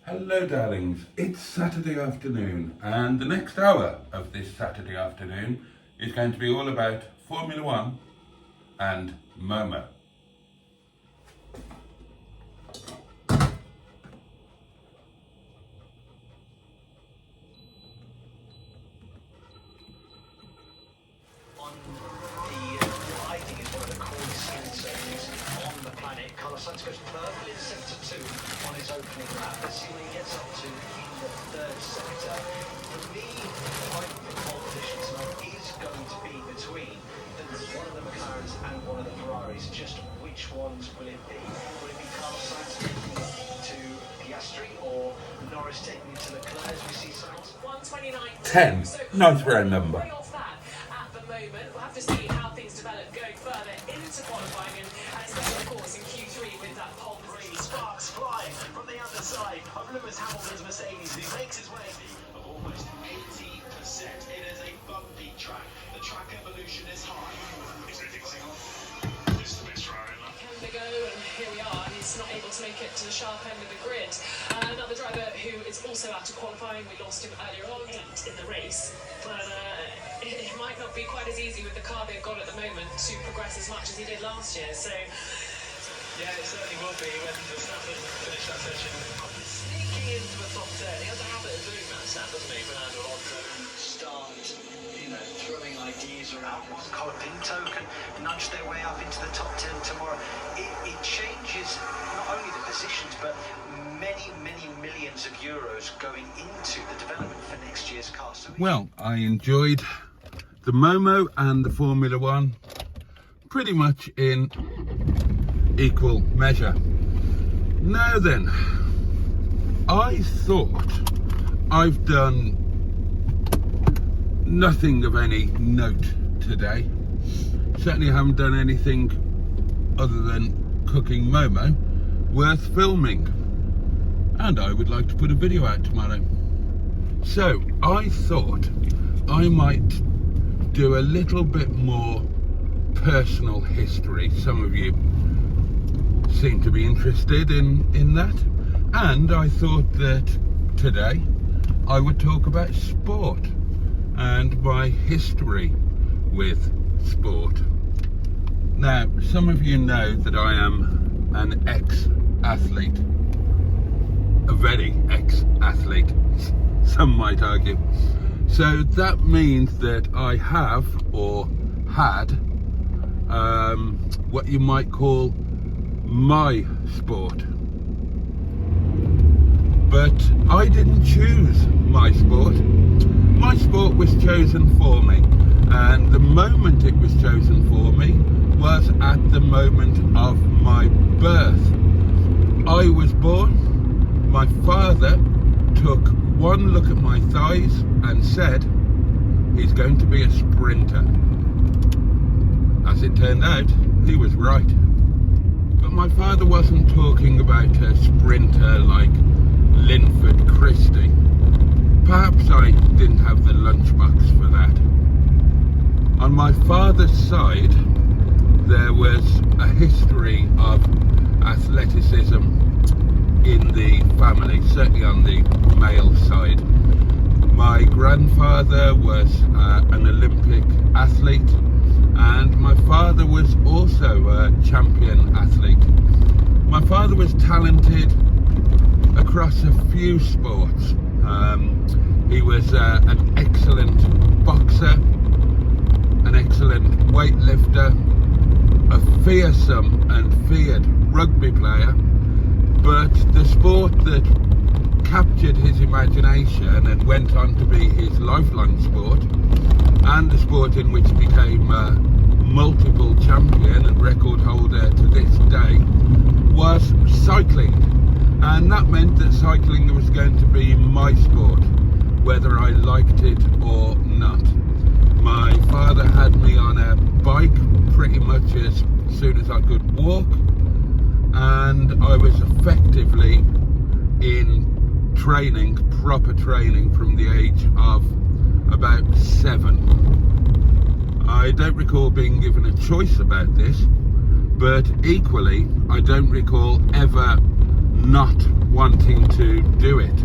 Hello darlings, it's Saturday afternoon and the next hour of this Saturday afternoon is going to be all about Formula One and momo. Goes purple in sector 2 on his opening lap. Let's see when he gets up to the third sector. For me, I think the pole position tonight is going to be between one of the McLarens and one of the Ferraris. Just which ones will it be? Will it be Carlos Sainz taking it to Piastri or Norris taking it to Leclerc as we see Sainz? 10. Nice round number. At the moment, we'll have to see how things develop going further into qualifying and especially of course in Q3 with that pole position. Sparks flying from the underside of Lewis Hamilton's Mercedes, who makes his way of almost 80%. It is a bumpy track. The track evolution is high. Is anything going on? Just a bit trying. Can they go? And here we are. He's not able to make it to the sharp end of the grid. Another driver who is also out of qualifying. We lost him earlier on, 8th in the race, but it might not be quite as easy with the car they've got at the moment to progress as much as he did last year. So. Yeah, it certainly will be when Verstappen finish that session. Sneaking into the top 10. He has a habit of doing that, Sam, doesn't he? Fernando Alonso start, throwing ideas around. Colin Pinto can nudge their way up into the top 10 tomorrow. It changes not only the positions, but many millions of euros going into the development for next year's car. So well, I enjoyed the momo and the Formula One pretty much in equal measure. Now then, I thought I've done nothing of any note today. Certainly haven't done anything other than cooking momo worth filming, and I would like to put a video out tomorrow. So I thought I might do a little bit more personal history. Some of you seem to be interested in that, and I thought that today I would talk about sport and my history with sport. Now, some of you know that I am an ex-athlete, a very ex-athlete, some might argue. So that means that I have or had what you might call my sport. But I didn't choose my sport. My sport was chosen for me, and the moment it was chosen for me was at the moment of my birth. I was born, my father took one look at my thighs and said, he's going to be a sprinter. As it turned out, he was right. But my father wasn't talking about a sprinter like Linford Christie. Perhaps I didn't have the lunchbox for that. On my father's side, there was a history of athleticism in the family, certainly on the male side. My grandfather was an Olympic athlete, and my father was also a champion athlete. My father was talented across a few sports. He was an excellent boxer, an excellent weightlifter, a fearsome and feared rugby player, but the sport that captured his imagination and went on to be his lifelong sport, and the sport in which he became multiple champion and record holder to this day, was cycling. And that meant that cycling was going to be my sport, whether I liked it or not. My father had me on a bike pretty much as soon as I could walk, and I was effectively in training, proper training, from the age of about 7. I don't recall being given a choice about this, but equally I don't recall ever not wanting to do it.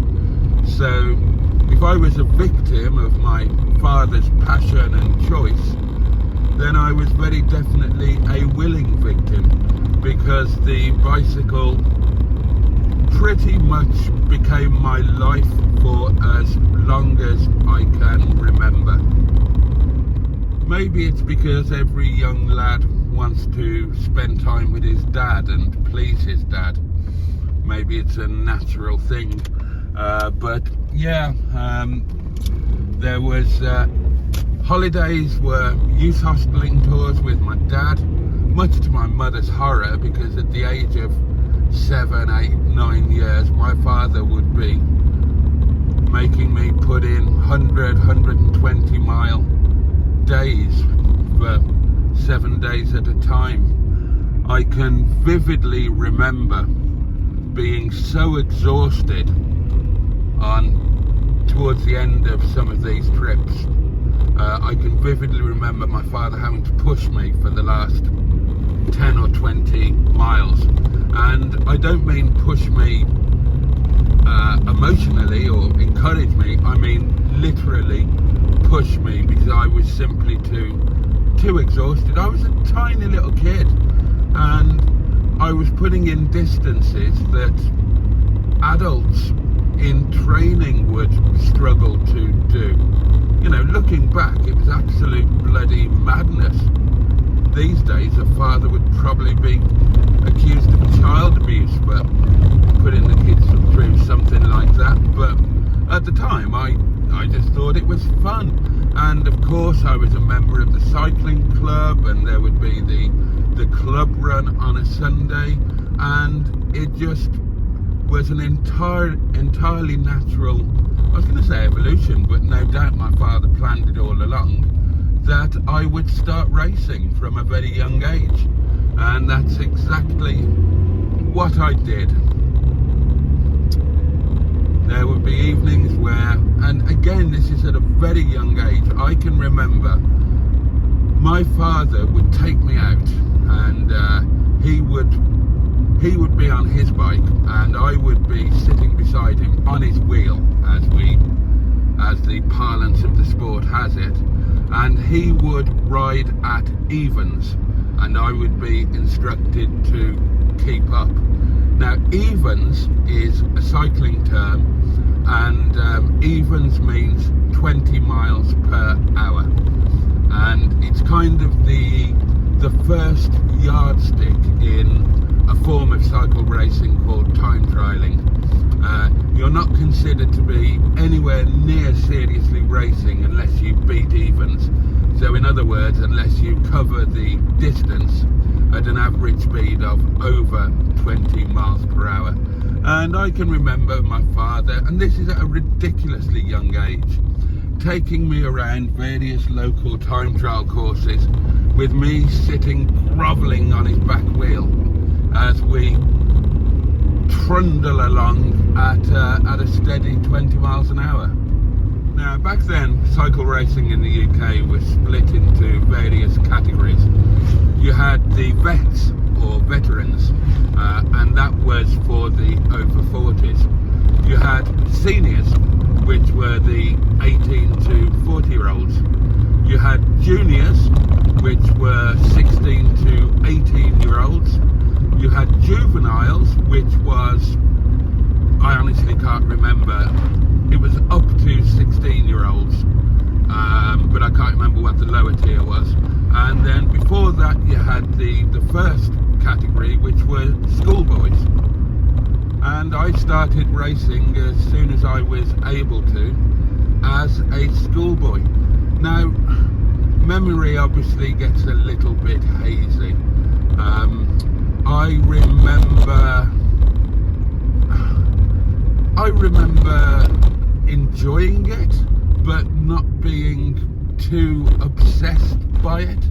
So if I was a victim of my father's passion and choice, then I was very definitely a willing victim, because the bicycle pretty much became my life for as long as I can remember. Maybe it's because every young lad wants to spend time with his dad and please his dad. Maybe it's a natural thing. But yeah, there was holidays were youth hosteling tours with my dad, much to my mother's horror, because at the age of 7, 8, 9 years, my father would be making me put in 100, 120 mile days for 7 days at a time. I can vividly remember being so exhausted towards the end of some of these trips. I can vividly remember my father having to push me for the last 10 or 20 miles. And I don't mean push me emotionally or encourage me, I mean literally push me, because I was simply too exhausted. I was a tiny little kid, and I was putting in distances that adults in training would struggle to do. You know, looking back, it was absolute bloody madness. These days, a father would probably be accused of child abuse for putting the kids through something like that. But at the time, I just thought it was fun. And of course, I was a member of the cycling club, and there would be the club run on a Sunday, and it just was an entirely natural, I was going to say evolution, but no doubt my father planned it all along, that I would start racing from a very young age. And that's exactly what I did. There would be evenings where, and again, this is at a very young age, I can remember my father would take me out, and he would be on his bike, and I would be sitting beside him on his wheel, as the parlance of the sport has it, and he would ride at evens, and I would be instructed to keep up. Now, evens is a cycling term, and evens means 20 miles per hour, and it's kind of the first yardstick in a form of cycle racing called time trialing. You're not considered to be anywhere near seriously racing unless you beat evens. So in other words, unless you cover the distance at an average speed of over 20 miles per hour. And I can remember my father, and this is at a ridiculously young age, taking me around various local time trial courses with me sitting grovelling on his back wheel as we trundle along at a steady 20 miles an hour. Now, back then, cycle racing in the UK was split into various categories. You had the vets, or veterans, and that was for the over 40s. You had seniors, which were the 18 to 40 year olds. You had juniors, which were 16 to 18 year olds. You had juveniles, which was, I honestly can't remember, it was up to 16 year olds, but I can't remember what the lower tier was. And then before that you had the first category, which were schoolboys. And I started racing as soon as I was able to, as a schoolboy. Now, memory obviously gets a little bit hazy. I remember enjoying it, but not being too obsessed by it.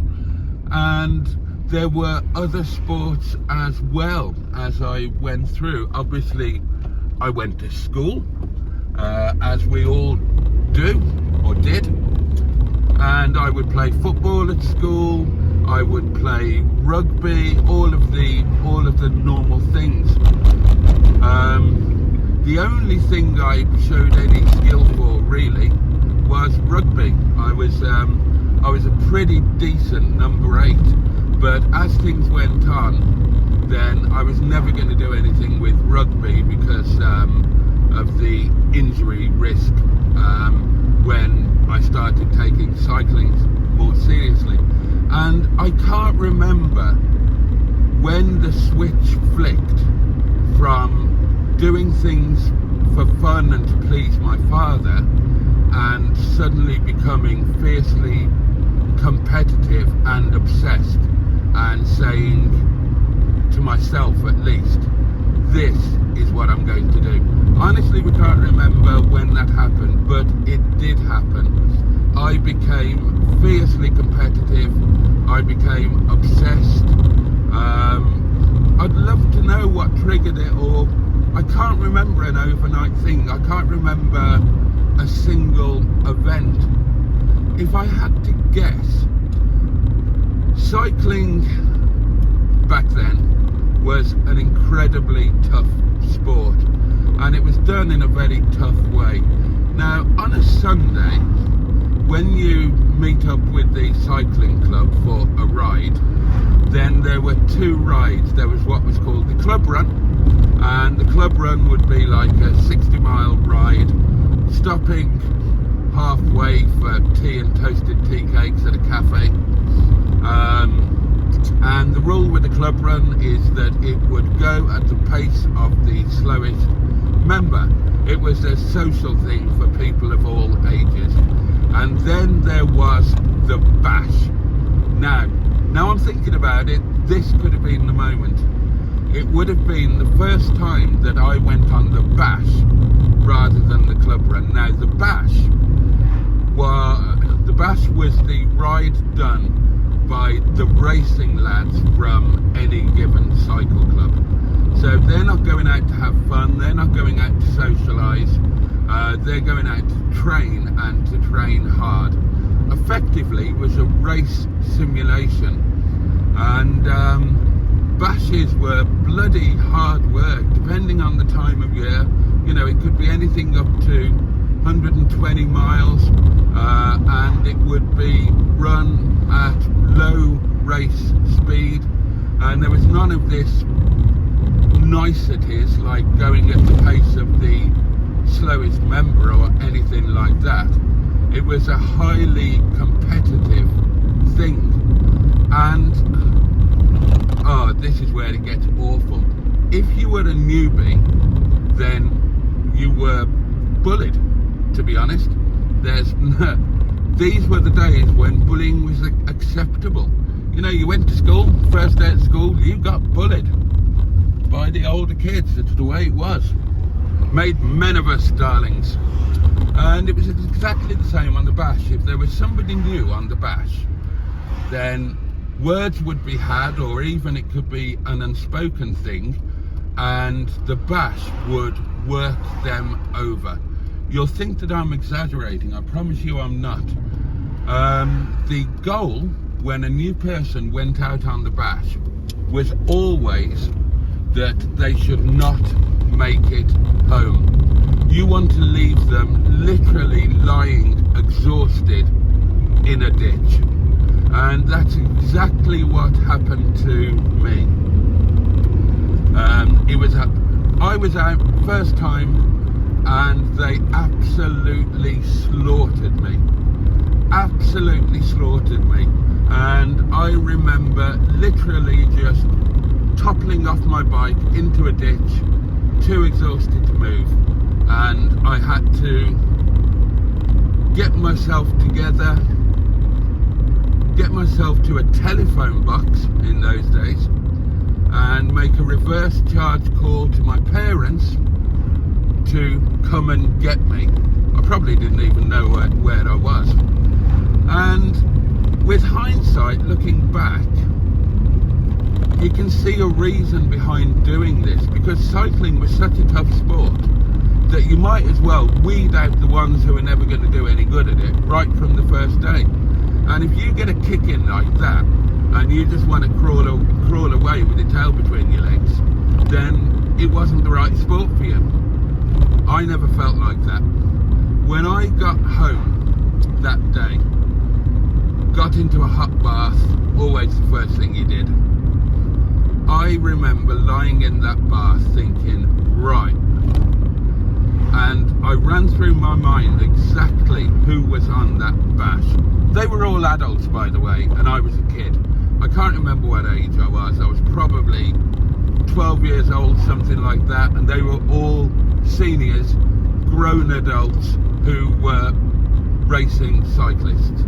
And there were other sports as well as I went through. Obviously, I went to school, as we all do, or did. And I would play football at school, I would play rugby, all of the normal things. The only thing I showed any skill for really was rugby. I was a pretty decent number 8, but as things went on, then I was never going to do anything with rugby because of the injury risk when I started taking cycling more seriously. And I can't remember when the switch flicked from doing things for fun and to please my father and suddenly becoming fiercely competitive and obsessed and saying to myself, at least, this is what I'm going to do. Honestly, we can't remember when that happened, but it did happen. I became fiercely competitive. I became obsessed. I'd love to know what triggered it, or I can't remember an overnight thing. I can't remember a single event. If I had to guess, cycling back then was an incredibly tough sport, and it was done in a very tough way. Now, on a Sunday, when you meet up with the cycling club for a ride, then there were 2 rides. There was what was called the club run, and the club run would be like a 60-mile ride, stopping halfway for tea and toasted tea cakes at a cafe. And the rule with the club run is that it would go at the pace of the slowest member. It was a social thing for people of all ages. And then there was the bash. Now I'm thinking about it, this could have been the moment. It would have been the first time that I went on the bash rather than the club run. Now the bash was the ride done by the racing lads from any given cycle club. So they're not going out to have fun, they're not going out to socialise, they're going out to train, and to train hard. Effectively, it was a race simulation, and bashes were bloody hard work, depending on the time of year. You know, it could be anything up to 120 miles, and it would be run at low race speed, and there was none of this niceties like going at the pace of the slowest member or anything like that. It was a highly competitive thing, and this is where it gets awful. If you were a newbie, then you were bullied, to be honest. These were the days when bullying was acceptable. You know, you went to school, first day at school, you got bullied by the older kids. That's the way it was. Made men of us, darlings. And it was exactly the same on the bash. If there was somebody new on the bash, then words would be had, or even it could be an unspoken thing, and the bash would work them over. You'll think that I'm exaggerating, I promise you I'm not. The goal when a new person went out on the bash was always that they should not make it home. You want to leave them literally lying exhausted in a ditch, and that's exactly what happened to me. I was out first time, and they absolutely slaughtered me. And I remember literally just toppling off my bike into a ditch, too exhausted to move, and I had to get myself together, get myself to a telephone box in those days, and make a reverse charge call to my parents to come and get me. I probably didn't even know where I was. And with hindsight, looking back, you can see a reason behind doing this, because cycling was such a tough sport that you might as well weed out the ones who are never going to do any good at it right from the first day. And if you get a kick in like that, and you just want to crawl away with your tail between your legs, then it wasn't the right sport for you. I never felt like that. When I got home that day, got into a hot bath, always the first thing you did. I remember lying in that bath thinking, right, and I ran through my mind exactly who was on that bash. They were all adults, by the way, and I was a kid. I can't remember what age I was. I was probably 12 years old, something like that, and they were all seniors, grown adults who were racing cyclists.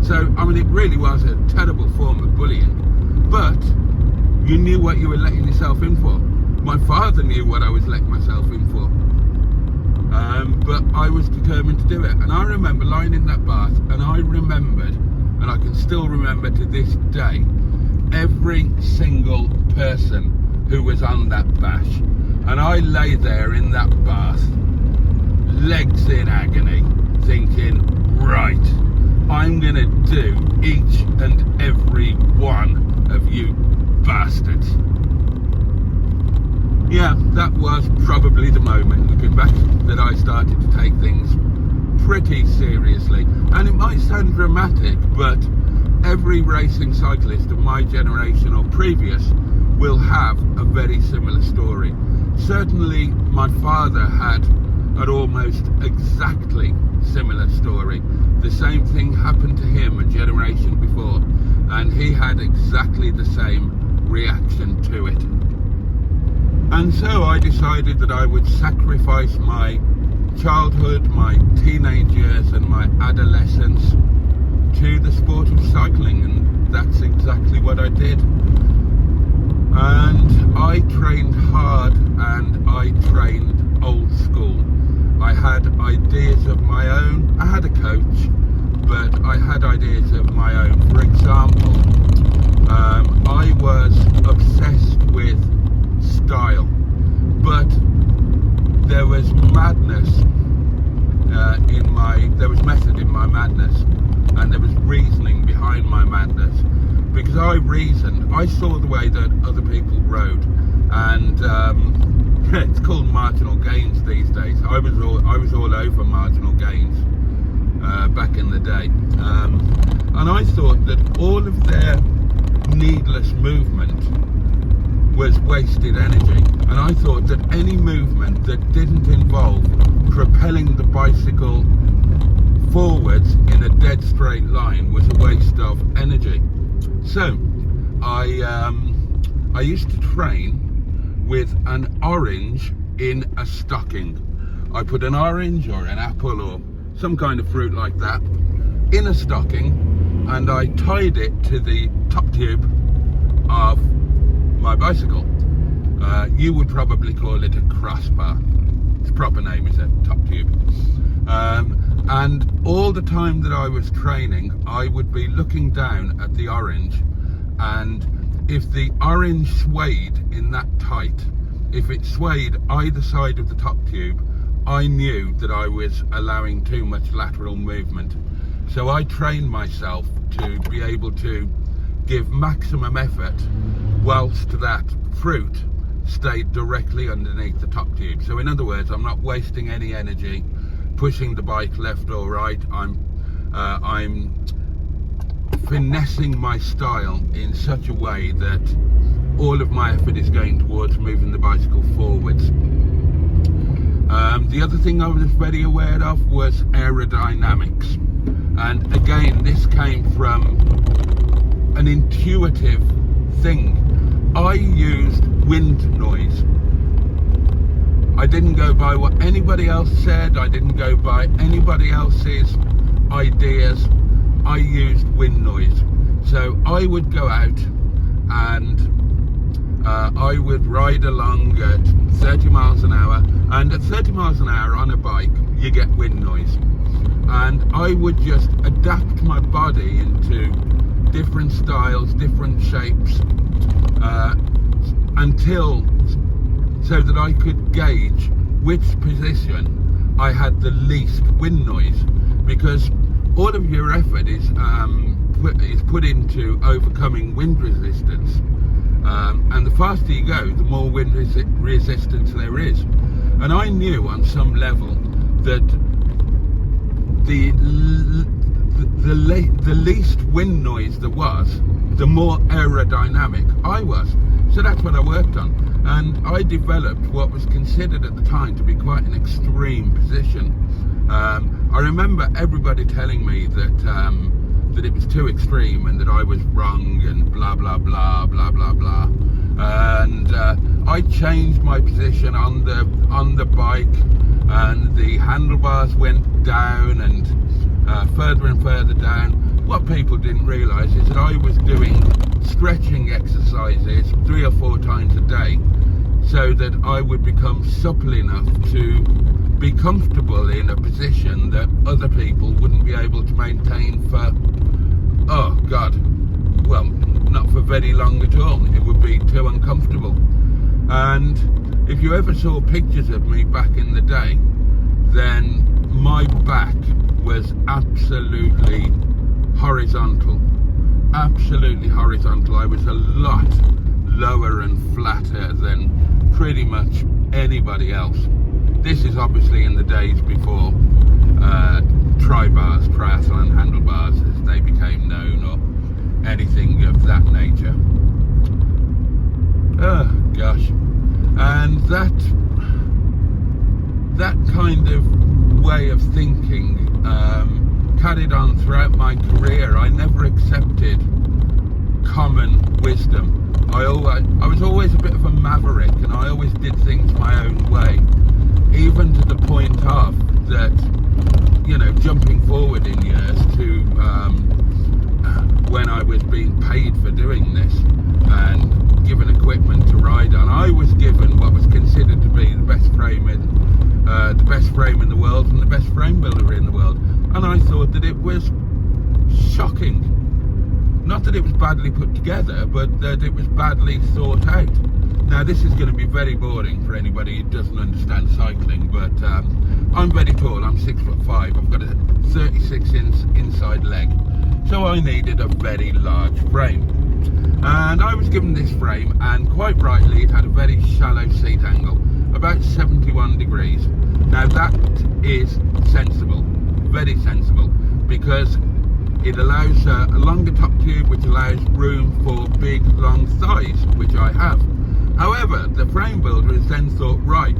So, I mean, it really was a terrible form of bullying, but you knew what you were letting yourself in for. My father knew what I was letting myself in for. But I was determined to do it. And I remember lying in that bath, and I remembered, and I can still remember to this day, every single person who was on that bash. And I lay there in that bath, legs in agony, thinking, right, I'm gonna do each and every one of you bastards. Yeah, that was probably the moment, looking back, that I started to take things pretty seriously. And it might sound dramatic, but every racing cyclist of my generation or previous will have a very similar story. Certainly my father had an almost exactly similar story. The same thing happened to him a generation before, and he had exactly the same reaction to it. And so I decided that I would sacrifice my childhood, my teenage years and my adolescence to the sport of cycling, and that's exactly what I did. And I trained hard, and I trained old school. I had ideas of my own. I had a coach, but I had ideas of my own. For example, I was obsessed with style, but there was madness there was method in my madness, and there was reasoning behind my madness, because I reasoned. I saw the way that other people rode, and it's called marginal gains these days. I was all over marginal gains back in the day, and I thought that all of their needless movement was wasted energy, and I thought that any movement that didn't involve propelling the bicycle forwards in a dead straight line was a waste of energy. So I used to train with an orange in a stocking. I put an orange or an apple or some kind of fruit like that in a stocking, and I tied it to the top tube of my bicycle. You would probably call it a crossbar. Its proper name is a top tube. And all the time that I was training, I would be looking down at the orange, and if the orange swayed in that tight, if it swayed either side of the top tube, I knew that I was allowing too much lateral movement. So I trained myself to be able to give maximum effort whilst that fruit stayed directly underneath the top tube. So in other words, I'm not wasting any energy pushing the bike left or right. I'm finessing my style in such a way that all of my effort is going towards moving the bicycle forwards. The other thing I was very aware of was aerodynamics, and again, this came from an intuitive thing. I used wind noise. I didn't go by what anybody else said. I didn't go by anybody else's ideas. I used wind noise. So I would go out and I would ride along at 30 miles an hour, and at 30 miles an hour on a bike you get wind noise, and I would just adapt my body into different styles, different shapes, so that I could gauge which position I had the least wind noise, because all of your effort is put into overcoming wind resistance, And the faster you go, the more wind resistance there is. And I knew on some level that the least wind noise there was, the more aerodynamic I was. So that's what I worked on. And I developed what was considered at the time to be quite an extreme position. I remember everybody telling me that it was too extreme and that I was wrong and blah, blah, blah, blah, blah, blah. And I changed my position on the bike, and the handlebars went down and further and further down. What people didn't realise is that I was doing stretching exercises 3 or 4 times a day, so that I would become supple enough to be comfortable in a position that other people wouldn't be able to maintain for, oh God, well, not for very long at all. It would be too uncomfortable. And if you ever saw pictures of me back in the day, then my back was absolutely horizontal. Absolutely horizontal. I was a lot lower and flatter than pretty much anybody else. This is obviously in the days before tri-bars, triathlon handlebars as they became known, or anything of that nature. Oh gosh. And that kind of way of thinking carried on throughout my career. I never accepted common wisdom. I was always a bit of a maverick, and I always did things my own way, even to the point of that, you know, jumping forward in years to when I was being paid for doing this and given equipment to ride on. I was given what was considered to be the best frame in the world and the best frame builder in the world, and I thought that it was shocking. Not that it was badly put together, but that it was badly thought out. Now, this is going to be very boring for anybody who doesn't understand cycling, but I'm very tall. I'm 6'5". I've got a 36-inch inside leg, so I needed a very large frame. And I was given this frame, and quite rightly, it had a very shallow seat angle, about 71 degrees. Now, that is sensible, very sensible, because it allows a longer top tube, which allows room for big, long thighs, which I have. However, the frame builder has then thought, right,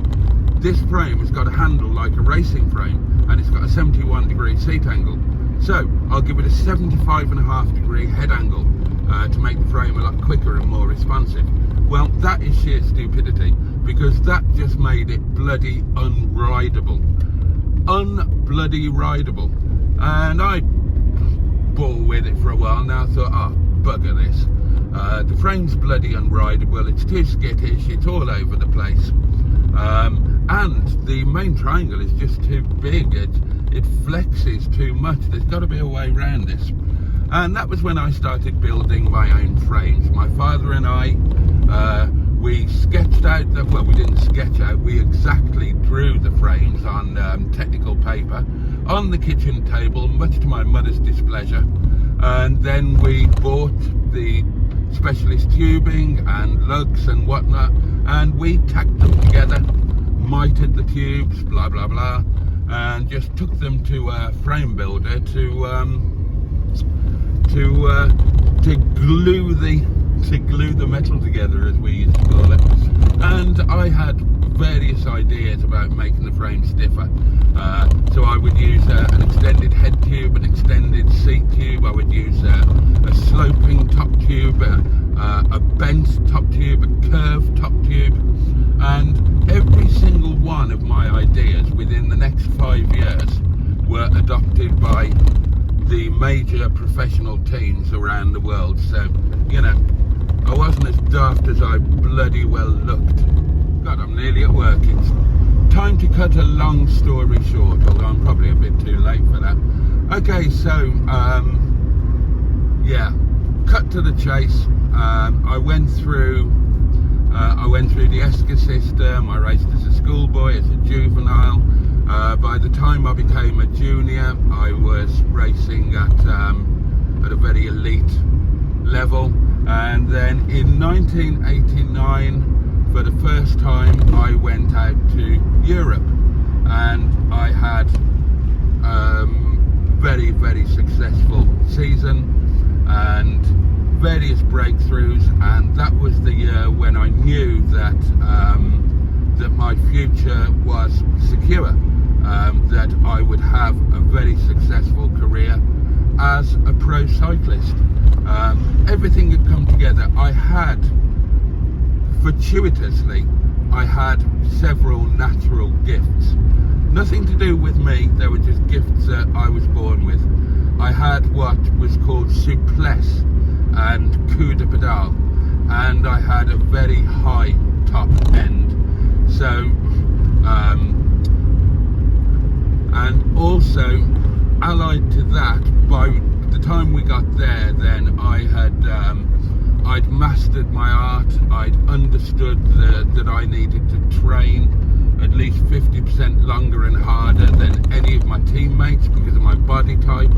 this frame has got a handle like a racing frame, and it's got a 71 degree seat angle. So I'll give it a 75.5 degree head angle to make the frame a lot quicker and more responsive. Well, that is sheer stupidity, because that just made it bloody unrideable. Unbloody rideable. And I bore with it for a while. Now I thought, oh, bugger this. The frame's bloody unrideable, it's too skittish, it's all over the place. And the main triangle is just too big, it flexes too much. There's got to be a way around this. And that was when I started building my own frames. My father and I, we sketched out that, well, we didn't sketch out, we exactly drew the frames on technical paper on the kitchen table, much to my mother's displeasure. And then we bought the specialist tubing and lugs and whatnot, and we tacked them together, mitered the tubes, blah blah blah, and just took them to a frame builder to glue the metal together, as we used to call it. And I had various ideas about making the frame stiffer. So I would use an extended head tube, an extended seat tube. I would use a sloping top tube, a bent top tube, a curved top tube. And every single one of my ideas within the next 5 years were adopted by the major professional teams around the world. So, you know, I wasn't as daft as I bloody well looked. God, I'm nearly at work. It's time to cut a long story short, although I'm probably a bit too late for that. Okay, so, yeah, cut to the chase. I went through the ESCA system. I raced as a schoolboy, as a juvenile. By the time I became a junior, I was racing at a very elite level. And then in 1989, for the first time, I went out to Europe, and I had very, very successful season and various breakthroughs, and that was the year when I knew that that my future was secure, that I would have a very successful career as a pro cyclist. Everything had come together. I had several natural gifts. Nothing to do with me, they were just gifts that I was born with. I had what was called souplesse and coup de pedale, and I had a very high top end. So, and also allied to that, by the time we got there, then I'd mastered my art. I'd understood that I needed to train at least 50% longer and harder than any of my teammates because of my body type.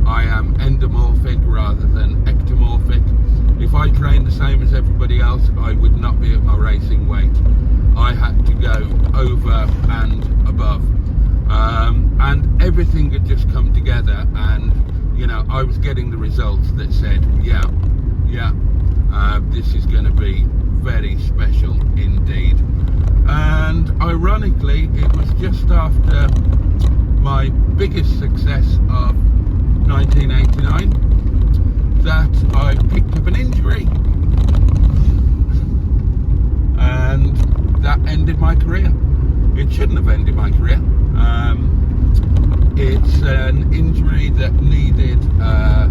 I am endomorphic rather than ectomorphic. If I trained the same as everybody else, I would not be at my racing weight. I had to go over and above. And everything had just come together, and I was getting the results that said, this is going to be very special indeed. And ironically, it was just after my biggest success of 1989 that I picked up an injury, and that ended my career. It shouldn't have ended my career. It's an injury that needed a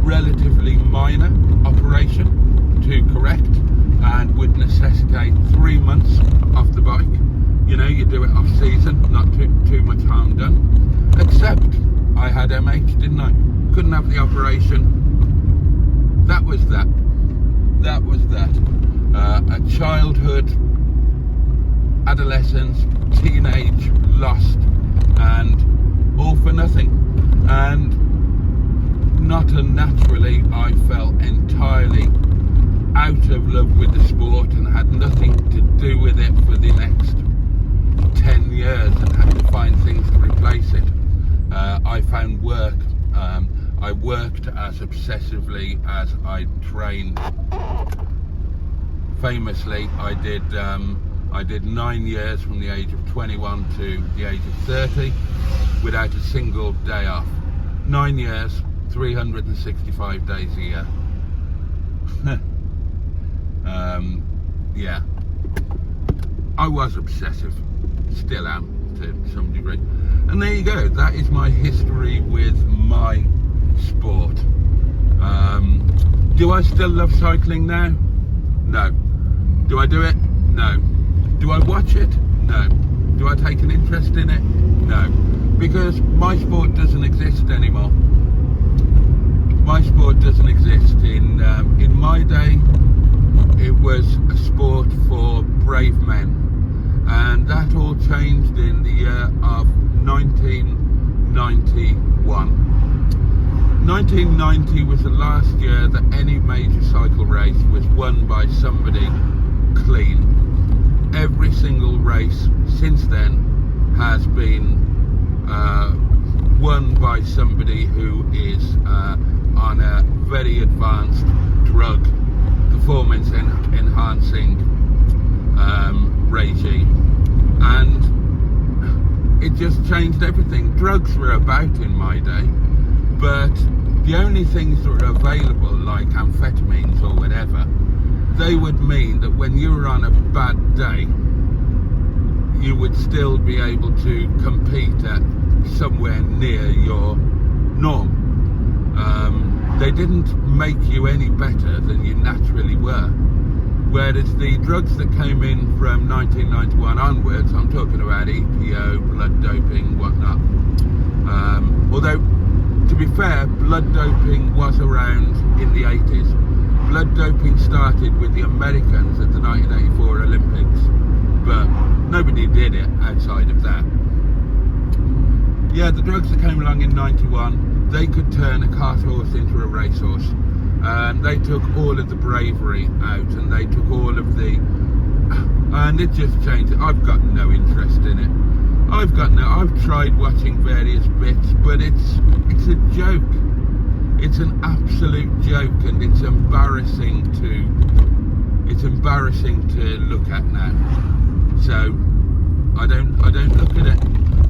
relatively minor operation to correct, and would necessitate 3 months off the bike. You do it off season, not too much harm done. Except I had MH, didn't I? Couldn't have the operation. That was that. A childhood, adolescence, teenage lost, and all for nothing. And not unnaturally, I fell entirely out of love with the sport and had nothing to do with it for the next 10 years and had to find things to replace it. I found work. I worked as obsessively as I trained. Famously, I did 9 years from the age of 21 to the age of 30 without a single day off. 9 years, 365 days a year. Yeah, I was obsessive, still am to some degree. And there you go, that is my history with my sport. Do I still love cycling now? No. Do I do it? No. Do I watch it? No. Do I take an interest in it? No. Because my sport doesn't exist anymore. My sport doesn't exist. In my day, it was a sport for brave men, and that all changed in the year of 1991. 1990 was the last year that any major cycle race was won by somebody clean. Every single race since then has been won by somebody who is on a very advanced drug, performance enhancing regime, and it just changed everything. Drugs were about in my day, but the only things that were available, like amphetamines or whatever, they would mean that when you were on a bad day, you would still be able to compete at somewhere near your norm. They didn't make you any better than you naturally were. Whereas the drugs that came in from 1991 onwards, I'm talking about EPO, blood doping, whatnot. Although, to be fair, blood doping was around in the 80s. Blood doping started with the Americans at the 1984 Olympics, but nobody did it outside of that. Yeah, the drugs that came along in 91, they could turn a cart horse into a racehorse. and they took all of the bravery out, and they took all of the, and it just changed it. I've got no interest in it. I've tried watching various bits, but it's a joke. It's an absolute joke, and it's embarrassing to look at now. So I don't look at it.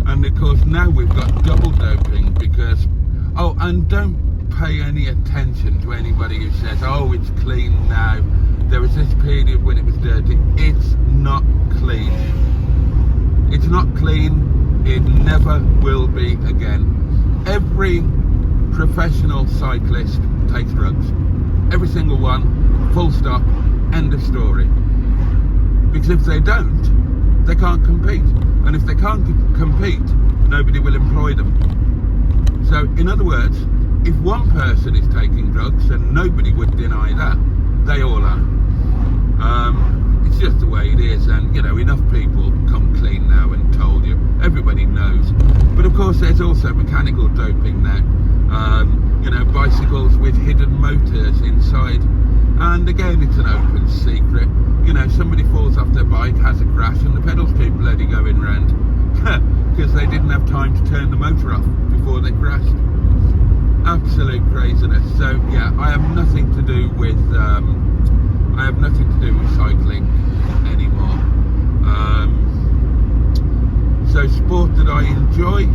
And of course now we've got double doping because, oh, and don't pay any attention to anybody who says, oh, it's clean now. There was this period when it was dirty. It's not clean. It's not clean. It never will be again. Every professional cyclist takes drugs. Every single one. Full stop. End of story. Because if they don't, they can't compete. And if they can't compete, nobody will employ them. So, in other words, if one person is taking drugs, and nobody would deny that, they all are. It's just the way it is, and you know, enough people come clean now and told you. Everybody knows. But of course, there's also mechanical doping now. You know, bicycles with hidden motors inside. And again, it's an open secret. You know, somebody falls off their bike, has a crash, and the pedals keep bloody going round because they didn't have time to turn the motor off before they crashed. Absolute craziness. So yeah, I have nothing to do with cycling anymore. So sport that I enjoy.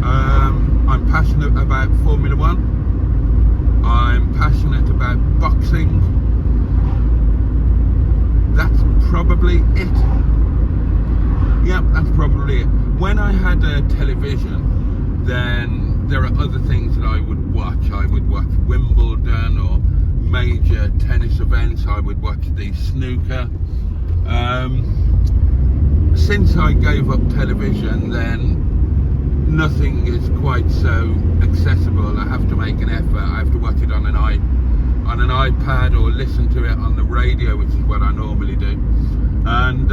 I'm passionate about Formula 1. I'm passionate about boxing. That's probably it. Yep, that's probably it. When I had a television, then there are other things that I would watch. I would watch Wimbledon or major tennis events. I would watch the snooker. Since I gave up television, then nothing is quite so accessible. I have to make an effort. I have to watch it on an iPad or listen to it on the radio, which is what I normally do. And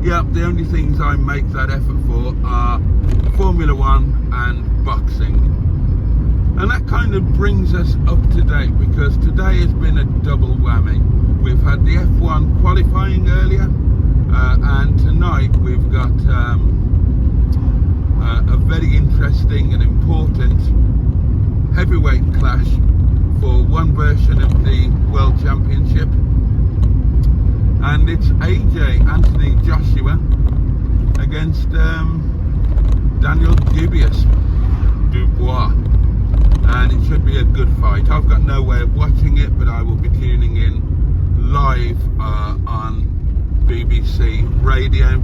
yeah, the only things I make that effort for are Formula 1 and boxing. And that kind of brings us up to date, because today has been a double whammy. We've had the F1 qualifying earlier, and tonight we've got a very interesting and important heavyweight clash for one version of the World Championship, and it's AJ Anthony Joshua against Daniel Dubois, and it should be a good fight. I've got no way of watching it, but I will be tuning in live on BBC Radio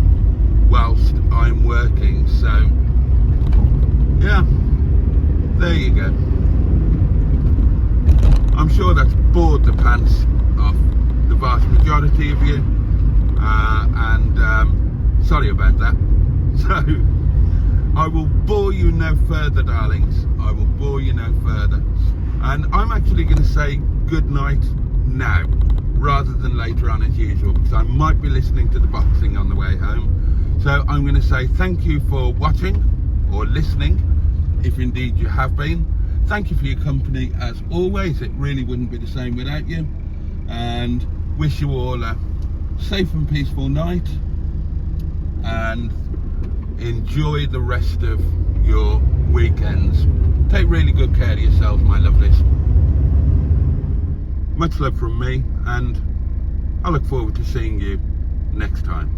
whilst I'm working. So yeah, there you go. I'm sure that's bored the pants off the vast majority of you, and sorry about that. So I will bore you no further, darlings. I will bore you no further, and I'm actually going to say good night now rather than later on as usual, because I might be listening to the boxing on the way home. So I'm going to say thank you for watching or listening, if indeed you have been. Thank you for your company as always. It really wouldn't be the same without you, and wish you all a safe and peaceful night, and enjoy the rest of your weekends. Take really good care of yourselves, my lovelies. Much love from me, and I look forward to seeing you next time.